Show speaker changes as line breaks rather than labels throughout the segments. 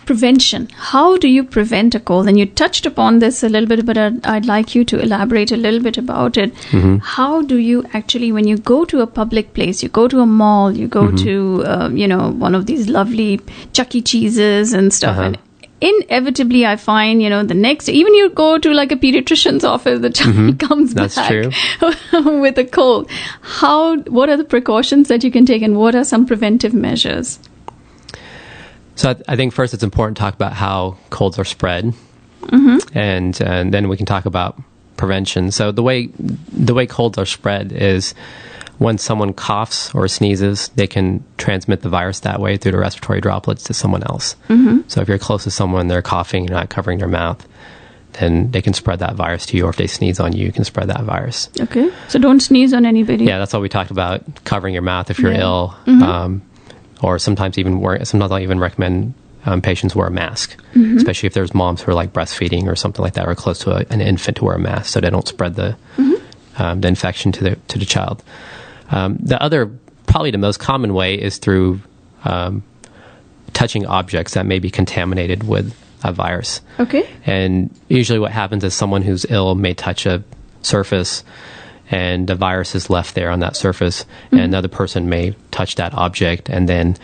Prevention. How do you prevent a cold? And you touched upon this a little bit, but I'd like you to elaborate a little bit about it. Mm-hmm. How do you actually, when you go to a public place, you go to a mall, you go to, one of these lovely Chuck E. Cheese's and stuff, and inevitably I find, the next, even you go to like a pediatrician's office, the child comes
That's
back
true.
with a cold. What are the precautions that you can take, and what are some preventive measures?
So I think first it's important to talk about how colds are spread, and then we can talk about prevention. So the way colds are spread is when someone coughs or sneezes, they can transmit the virus that way through the respiratory droplets to someone else. So if you're close to someone, they're coughing, you're not covering their mouth, then they can spread that virus to you, or if they sneeze on you, you can spread that virus.
Okay, so don't sneeze on anybody.
Yeah, that's why we talked about covering your mouth if you're ill. Or sometimes I'll even recommend patients wear a mask, especially if there's moms who are like breastfeeding or something like that, or close to an infant, to wear a mask so they don't spread the infection to the child. The other, probably the most common way, is through touching objects that may be contaminated with a virus.
Okay.
And usually what happens is someone who's ill may touch a surface, and the virus is left there on that surface, and another person may touch that object, and then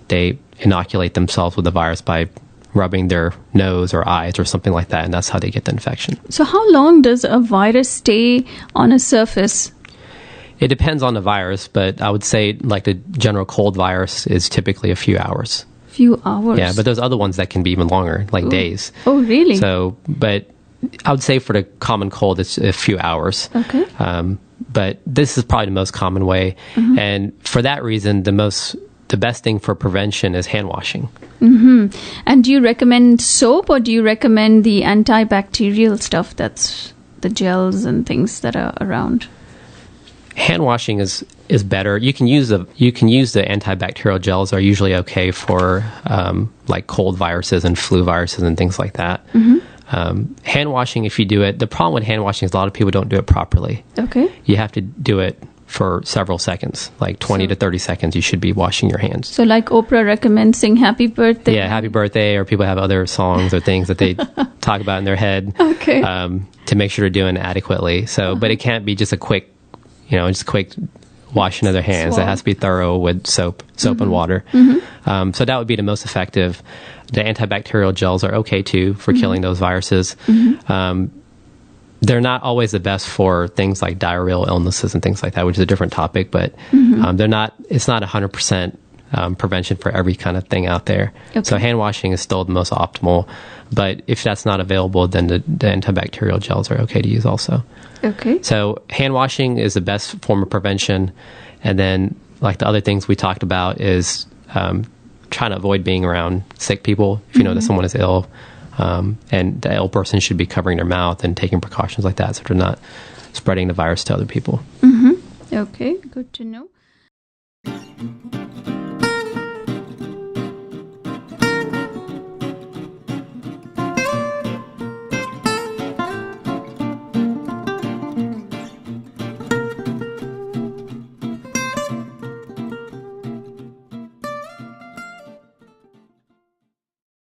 they inoculate themselves with the virus by rubbing their nose or eyes or something like that, and that's how they get the infection.
So how long does a virus stay on a surface?
It depends on the virus, but I would say like the general cold virus is typically a few hours.
Few hours?
Yeah, but there's other ones that can be even longer, like days.
Oh, really?
So, but I would say for the common cold, it's a few hours.
Okay.
But this is probably the most common way. And for that reason, the best thing for prevention is hand washing.
And do you recommend soap, or do you recommend the antibacterial stuff, that's the gels and things that are around?
Hand washing is better. You can use the antibacterial gels, are usually okay for like cold viruses and flu viruses and things like that. Hand washing, if you do it, the problem with hand washing is a lot of people don't do it properly.
Okay.
You have to do it for several seconds, like 20 to 30 seconds. You should be washing your hands.
So like Oprah recommends, sing happy birthday.
Yeah, happy birthday, or people have other songs or things that they talk about in their head.
Okay.
To make sure they're doing it adequately. So, but it can't be just a quick, quick washing of their hands. It has to be thorough with soap and water. So that would be the most effective. The antibacterial gels are okay too for killing those viruses. They're not always the best for things like diarrheal illnesses and things like that, which is a different topic, but it's not 100% prevention for every kind of thing out there. Okay. So hand washing is still the most optimal, but if that's not available, then the antibacterial gels are okay to use also.
Okay.
So hand washing is the best form of prevention. And then like the other things we talked about is trying to avoid being around sick people if you know that someone is ill. And the ill person should be covering their mouth and taking precautions like that so they're not spreading the virus to other people.
Okay, good to know.